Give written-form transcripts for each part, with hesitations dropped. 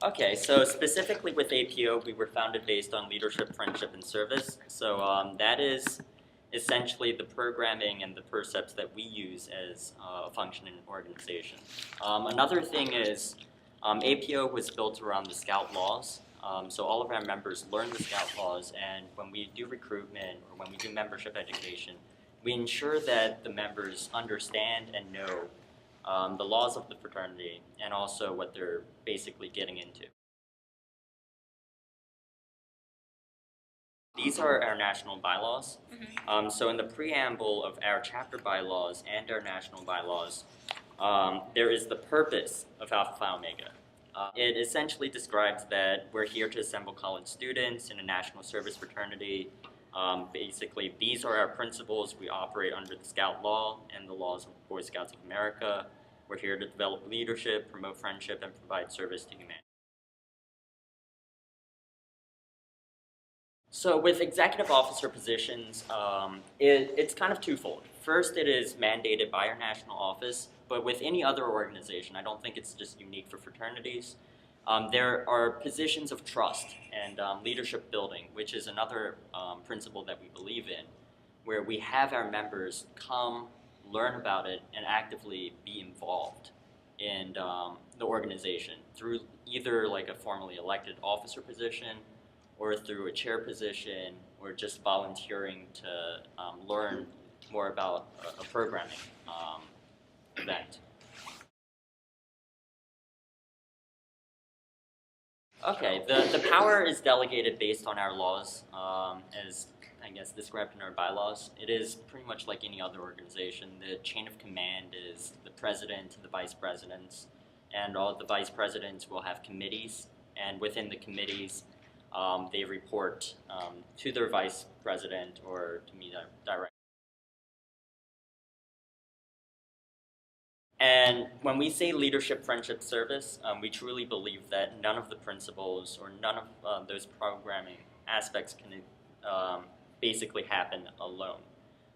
Okay, so specifically with APO, we were founded based on leadership, friendship, and service. So that is essentially the programming and the percepts that we use as a functioning organization. Another thing is APO was built around the Scout laws. So all of our members learn the Scout laws, and when we do recruitment or when we do membership education, we ensure that the members understand and know the laws of the fraternity, and also what they're basically getting into. These are our national bylaws. So in the preamble of our chapter bylaws and our national bylaws, there is the purpose of Alpha Phi Omega. It essentially describes that we're here to assemble college students in a national service fraternity. Basically, these are our principles. We operate under the Scout Law and the laws of Boy Scouts of America. We're here to develop leadership, promote friendship, and provide service to humanity. So with executive officer positions, it's kind of twofold. First, it is mandated by our national office, but with any other organization, I don't think it's just unique for fraternities. There are positions of trust and leadership building, which is another principle that we believe in, where we have our members come, learn about it, and actively be involved in the organization through either like a formally elected officer position or through a chair position or just volunteering to learn more about a programming event. Okay, the power is delegated based on our laws, as I guess described in our bylaws. It is pretty much like any other organization. The chain of command is the president, the vice presidents, and all the vice presidents will have committees, and within the committees, they report to their vice president or to me directly. And when we say leadership, friendship, service, we truly believe that none of the principles or none of those programming aspects can basically happen alone.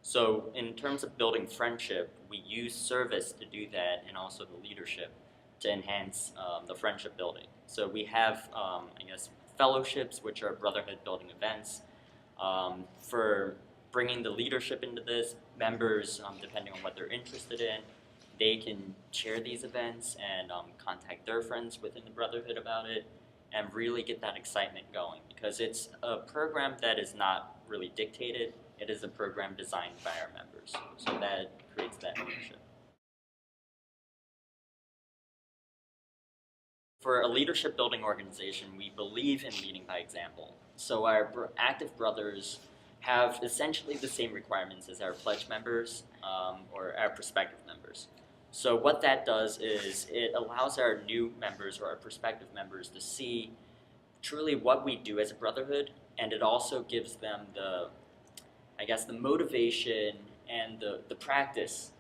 So in terms of building friendship, we use service to do that, and also the leadership to enhance the friendship building. So we have, I guess, fellowships, which are brotherhood building events. For bringing the leadership into this, members, depending on what they're interested in, they can share these events and contact their friends within the brotherhood about it and really get that excitement going, because it's a program that is not really dictated. It is a program designed by our members, so that creates that ownership. For a leadership building organization, we believe in leading by example. So our active brothers have essentially the same requirements as our pledge members or our prospective members. So what that does is it allows our new members or our prospective members to see truly what we do as a brotherhood, and it also gives them the, I guess, the motivation and the practice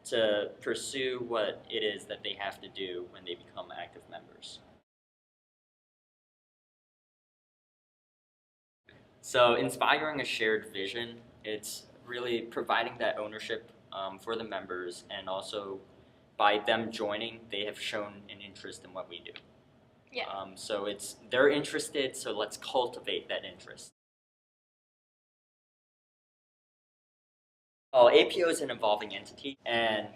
to pursue what it is that they have to do when they become active members. So inspiring a shared vision, it's really providing that ownership for the members, and also by them joining, they have shown an interest in what we do. Yeah. So they're interested, so let's cultivate that interest. Well, APO is an evolving entity, and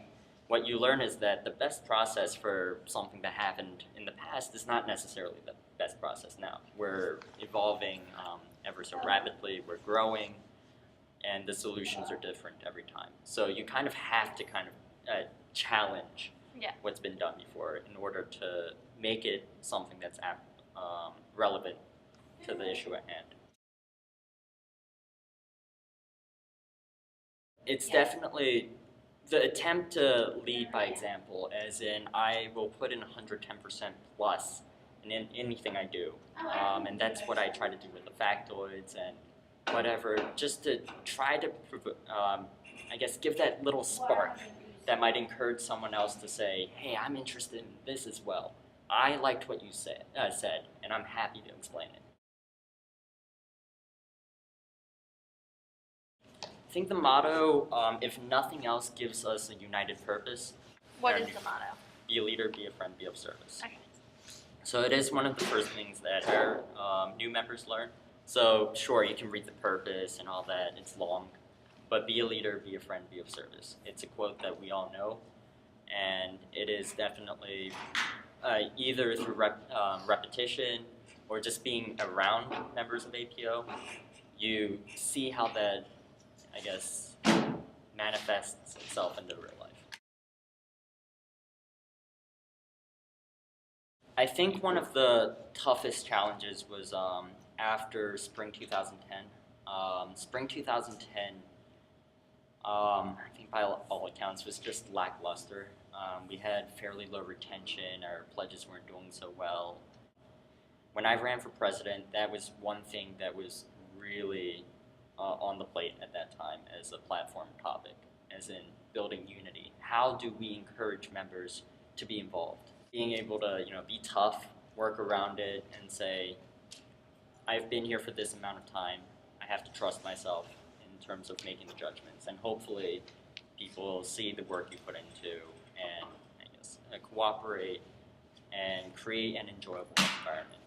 what you learn is that the best process for something that happened in the past is not necessarily the best process now. We're evolving ever so rapidly, we're growing, and the solutions are different every time. So you kind of have to challenge what's been done before in order to make it something that's relevant to the issue at hand. It's definitely the attempt to lead by example, as in I will put in 110% plus in anything I do. And that's what I try to do with the factoids and whatever, just to try to, I guess, give that little spark that might encourage someone else to say, hey, I'm interested in this as well. I liked what you said, and I'm happy to explain it. I think the motto, if nothing else, gives us a united purpose. What is the motto? Be a leader, be a friend, be of service. Okay. So it is one of the first things that our new members learn. So sure, you can read the purpose and all that, it's long, but be a leader, be a friend, be of service. It's a quote that we all know, and it is definitely either through repetition or just being around members of APO, you see how that, I guess, manifests itself into real life. I think one of the toughest challenges was after spring 2010. Spring 2010, I think by all accounts, was just lackluster. We had fairly low retention, our pledges weren't doing so well. When I ran for president, that was one thing that was really on the plate at that time as a platform topic, as in building unity. How do we encourage members to be involved? Being able to, be tough, work around it, and say, I've been here for this amount of time. I have to trust myself in terms of making the judgments, and hopefully people see the work you put into and, I guess, cooperate and create an enjoyable environment.